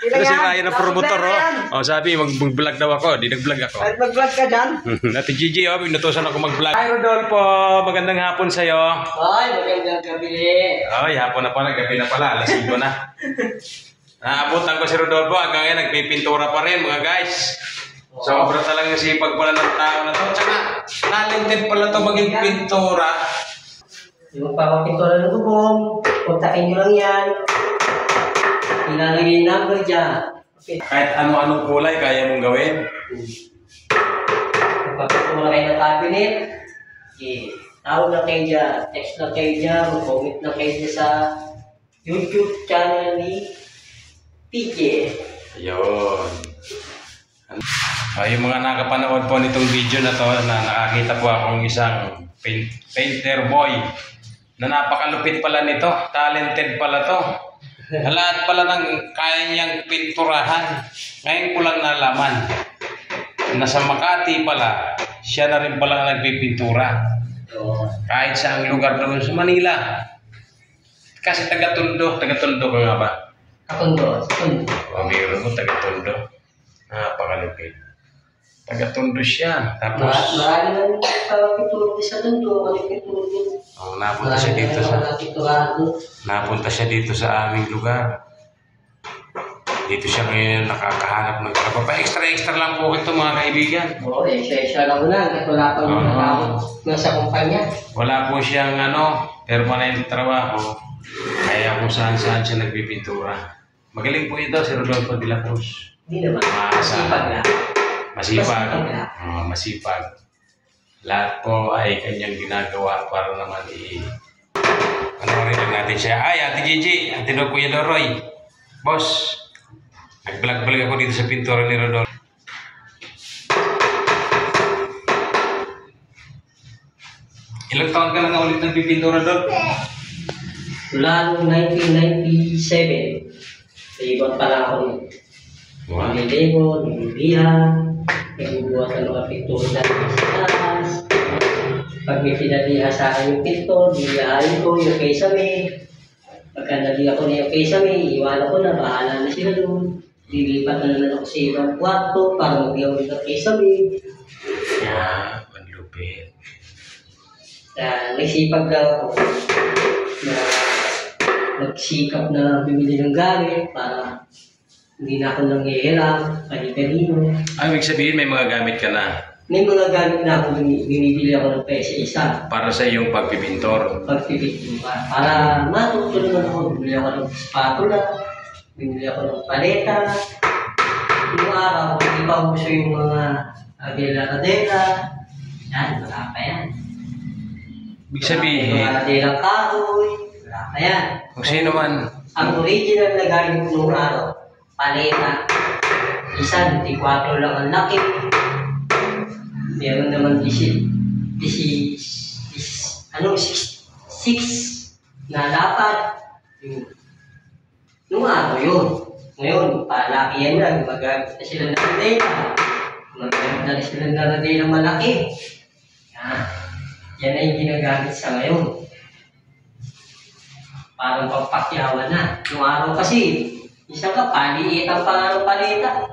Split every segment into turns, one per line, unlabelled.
Kasi Ryan ang promotor, oh. Oh, sabi, mag-vlog daw ako. Di nag-vlog ako.
Kahit mag-vlog ka dyan.
Ate Gigi, oh, pinutusan ako mag-vlog. Hi, Rodolfo. Magandang hapon sa'yo.
Ay, magandang gabi.
Ay, hapon na pala, gabi na pala. Alas 5 na. Naabutan ko si Rodolfo. Hanggang ngayon, nagpipintura pa rin, mga guys. Sobra talagang sipag pala ng tao na to. Tsaka, talented pala to maging pintura.
Yung papapintura ng bubong, puntakin nyo lang yan. Ilalagay yung number dyan. Okay.
Kahit ano-anong kulay, kaya mong gawin.
Magpapintura kayo ng cabinet, tawag lang kayo dyan, text lang kayo dyan, mag-comment lang kayo dyan sa YouTube channel ni PJ.
Ayun. Yung mga nakapanood po nitong video na to, na nakakita po akong isang painter boy na napakalupit pala nito, talented pala to. Lahat pala ng kaya niyang pinturahan. Ngayon ko lang nalaman na sa Makati pala, siya na rin pala nagpipintura. Kahit saang lugar naman sa Manila. Kasi taga-Tondo ka nga ba?
Tondo.
O, mayroon mo taga-Tondo. Napakalupit. Taga-Tondo siya. Tapos,
marami na rin pintura sa Tondo.
napunta siya dito sa aming lugar. Dito siya ngayon nakakahanap ng trabaho. Pa-extra lang po ito, mga kaibigan.
Oo, extra lang muna. Wala pa nasa kumpanya.
Wala po siyang permanent trabaho. Kaya kung saan-saan siya nagpipintura. Magaling po ito si Rodolfo de la Cruz.
Hindi naman. Masipag na.
Masipag. Lahat po ay kanyang ginagawa para naman rin natin siya. Ay, Ate Gigi, Ate Kuya Loroy. Boss, nag-vlog ako dito sa pintura ni Rodolfo. Ilang taon ka na ulit nagpipintura, Rodolfo?
Mula noong 1997. Sa ibang pa lang ako nun.
Wow.
Nililibot, nilibihan, nagbubuhat ng mga pintura sa taas. Pag may pinaliha sa akin yung pinto, nilihain ko yung kesame. Pagka naliha ko na yung kesame, iwanan ko na, bahala na sila doon. Lilipat na naman ako sa ibang kwarto para mag-iwan ng kesame.
Manlupit.
Nagsipag ako na nagsikap na bumili ng gamit para hindi na ako nangihiram, kani-kanino.
Ibig sabihin may mga gamit ka na?
May mga gamit na ako, binibili ako ng pesa-isa.
Para sa iyong pagpipintor?
Pagpipintor. Para matuto naman ako, bumili ako ng spatula, bumili ako ng paleta. Yung araw, hindi pa uso yung mga adela-adela. Yan, wala pa yan.
Ibig sabihin?
Mga adelang kahoy, wala pa yan.
Kung sino man?
Ang original na gamit ko noong araw, paleta. Isa, 24 lang ang laki. Meron naman 6 na dapat. Noong araw yun. Ngayon, palaki yan na. Gumagamit na sila ng radela. Gumagamit na sila ng radela malaki. Yan na yung ginagamit sa ngayon. Parang pagpakyawan na. Noong araw kasi, isa ka, paliitan pa nga ng paleta.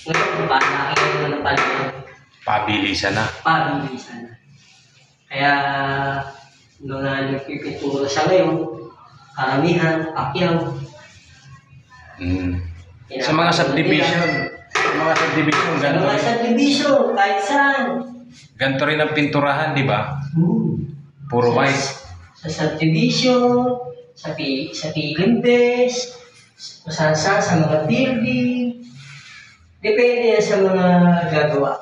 Ngayon, palaki naman ng paleta.
Pabilisan na.
Pabilisan na. Kaya, mga nagpipintura sa ngayon, karamihan, pakyaw.
Sa mga subdivision.
Sa mga subdivision, kahit saan.
Ganito rin ang pinturahan, di ba? Puro white.
Sa subdivision, sa Pilimpes, sa mga building. Depende yan sa mga gagawa.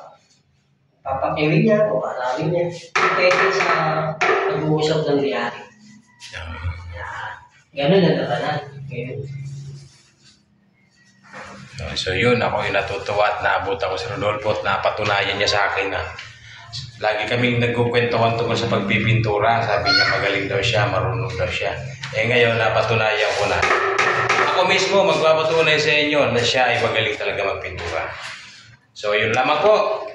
Papakiwin niya o arawin niya. Depende sa pag-uusap ng riyari. Ganun na naman.
So yun, ako yung natutuwa at naabot ako si Rodolfo at napatunayan niya sa akin na lagi kaming nagkukwentuhan tungkol sa pagpipintura. Sabi niya magaling daw siya, marunong daw siya. Ngayon napatunayan ko na. Ako mismo magpapatunay sa inyo na siya ay magaling talaga magpintura. So yun lamang po.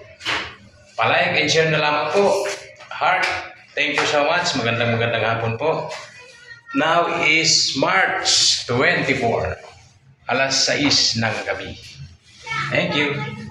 Palike and share na lamang po. Heart, thank you so much. Magandang hapon po. Now is March 24. alas 6 ng gabi. Thank you.